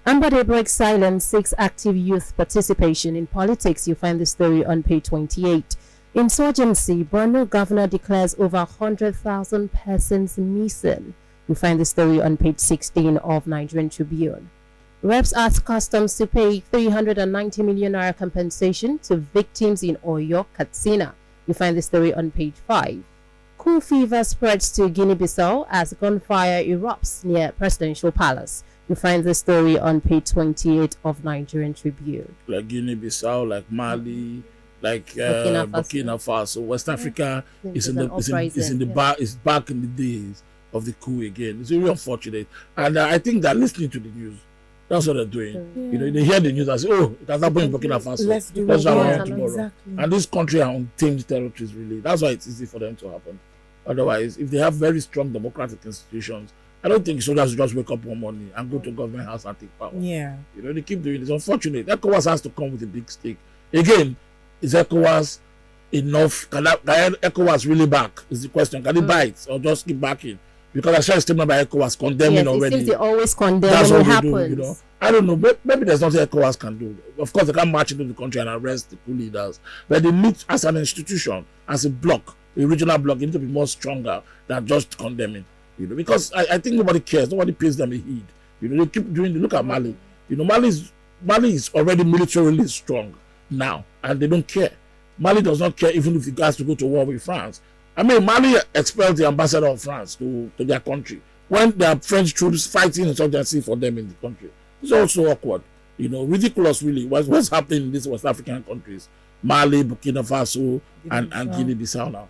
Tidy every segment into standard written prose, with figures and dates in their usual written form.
Ambode breaks silence, seeks active youth participation in politics. You find the story on page 28. Insurgency, Borno governor declares over 100,000 persons missing. You find the story on page 16 of Nigerian Tribune. Reps ask customs to pay 390 million naira compensation to victims in Oyo, Katsina. You find the story on page 5. Cool fever spreads to Guinea-Bissau as gunfire erupts near Presidential Palace. You find the story on page 28 of Nigerian Tribune. Like Guinea-Bissau, like Mali, like Burkina Faso. West Africa is back in the days of the coup again. It's really unfortunate. And I think they're listening to the news. That's what they're doing. Yeah. You know, they hear the news and say, oh, it has happened in Burkina Faso. Let's do it tomorrow. Exactly. And this country are untamed territories, really. That's why it's easy for them to happen. Otherwise, if they have very strong democratic institutions, I don't think soldiers just wake up one morning and go to government house and take power. Yeah. You know, they keep doing it. It's unfortunate. ECOWAS has to come with a big stake. Again, is ECOWAS enough? Can ECOWAS really back? Is the question. Can it bite or just keep backing? Because I saw a statement by ECOWAS condemning already. Seems they always condemn when it happens. You know? I don't know. Maybe there's nothing ECOWAS can do. Of course, they can't march into the country and arrest the coup leaders. But they need, as an institution, as a bloc, a regional bloc, they need to be more stronger than just condemning. You know, because I think nobody cares. Nobody pays them a heed. You know, they keep doing. Look at Mali. You know, Mali is already militarily strong now, and they don't care. Mali does not care even if it has to go to war with France. I mean, Mali expelled the ambassador of France to their country when there are French troops fighting insurgency for them in the country. It's also awkward, you know, ridiculous, really. What's happening in these West African countries? Mali, Burkina Faso, and Guinea-Bissau now.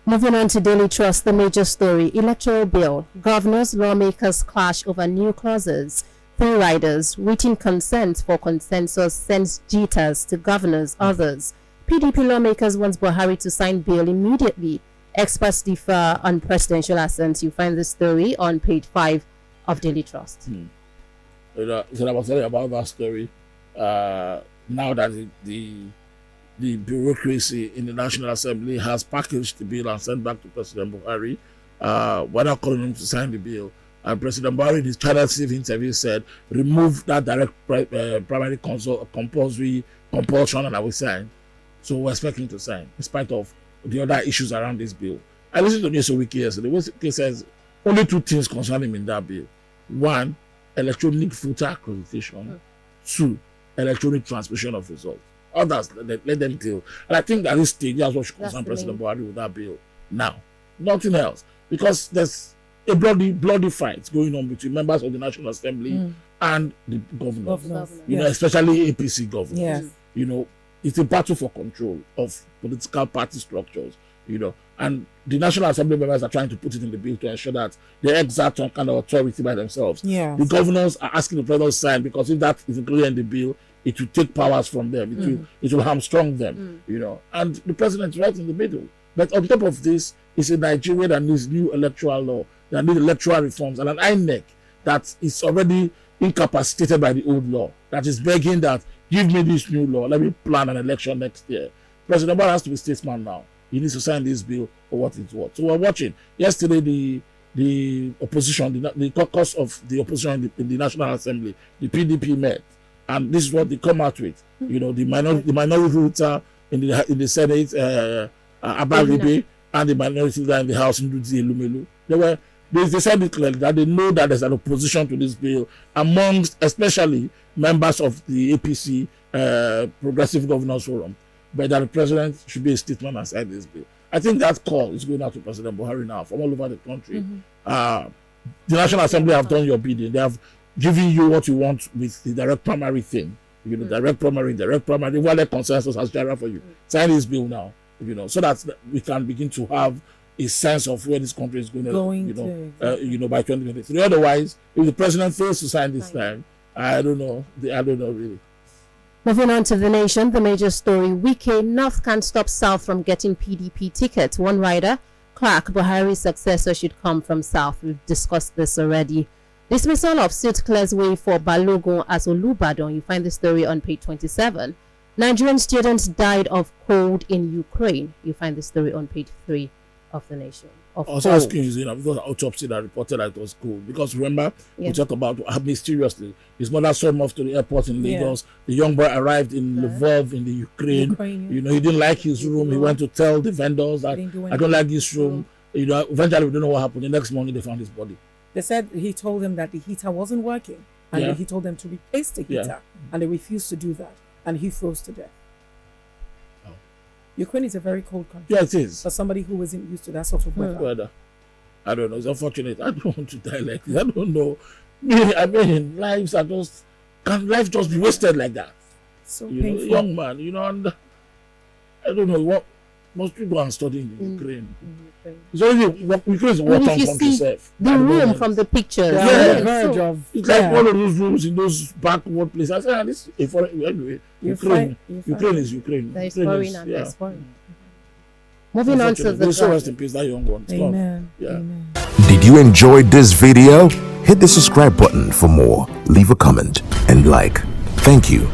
Moving on to Daily Trust, the major story: electoral bill. Governors, lawmakers clash over new clauses. 3 riders, written consent for consensus sends jitters to governors, others. PDP lawmakers want Buhari to sign bill immediately. Experts differ on presidential assent. You find the story on page 5 of Daily Trust. So I was telling you about that story. Now that the bureaucracy in the National Assembly has packaged the bill and sent back to President Buhari, we're not calling him to sign the bill. And President Buhari in his Channel TV interview said, remove that direct primary compulsion and I will sign. So we're expecting to sign, in spite of the other issues around this bill. I listened to News Wiki yesterday. Wiki says only 2 things concern him in that bill. 1, electronic voter accreditation. 2, electronic transmission of results. Others, let them deal. And I think at this stage, that's what should concern President Buhari with that bill. Now, nothing else. Because there's a bloody fight going on between members of the National Assembly and the governors. You know, especially APC governors. Yes. You know, it's a battle for control of political party structures, you know, and the National Assembly members are trying to put it in the bill to ensure that they exert some kind of authority by themselves. Yes. The governors are asking the president to sign because if that is included in the bill, it will take powers from them. It will hamstrung them, you know, and the president is right in the middle. But on top of this, it's a Nigeria that needs new electoral law, that needs electoral reforms, and an INEC that is already incapacitated by the old law, that is begging that give me this new law, let me plan an election next year. President Buhari has to be statesman now. He needs to sign this bill for what it's worth. So we're watching. Yesterday, the opposition, the caucus of the opposition in the National Assembly, the PDP met, and this is what they come out with. You know, the minority leader in the Senate, Abaribe, and the minority leader in the House, Nduzi Elumelu. They said it clearly that they know that there's an opposition to this bill amongst especially members of the APC Progressive Governors Forum, but that the president should be a statesman and sign this bill. I think that call is going out to President Buhari now from all over the country. The National Assembly have done your bidding. They have given you what you want with the direct primary thing. You know, direct primary, what the consensus has generated for you. Sign this bill now, you know, so that we can begin to have a sense of where this country is going to, by 2023. Otherwise, if the president fails to sign this time, I don't know really. Moving on to The Nation, the major story: Wike, North can't stop South from getting PDP tickets. One rider, Clark, Buhari's successor should come from South. We've discussed this already. Dismissal of suit clears way for Balogun as Olubadan. You find the story on page 27. Nigerian students died of cold in Ukraine. You find the story on page 3 of The Nation. of I was hope. asking you, because autopsy that reported that it was cool. Because remember, we talked about how mysteriously his mother saw him off to the airport in Lagos. The young boy arrived in Lvov in the Ukraine. He didn't like his room. He went to tell the vendors that I don't like this room. Eventually we don't know what happened. The next morning they found his body. They said he told them that the heater wasn't working, and he told them to replace the heater, and they refused to do that, and he froze to death. Ukraine is a very cold country. Yeah, it is. For somebody who isn't used to that sort of weather. I don't know. It's unfortunate. I don't want to die like this. I don't know. I mean, lives are just... Can life just be wasted like that? So painful. Young man, and I don't know what... Most people are studying in Ukraine. It's only Ukraine is a war-torn country itself. The room from the pictures. It's like one of those rooms in those backward places. I said, this is anyway. Ukraine is Ukraine. That is foreign and that's foreign. Moving on to the... So rest in peace, that young one. Amen. Amen. Did you enjoy this video? Hit the subscribe button for more. Leave a comment and like. Thank you.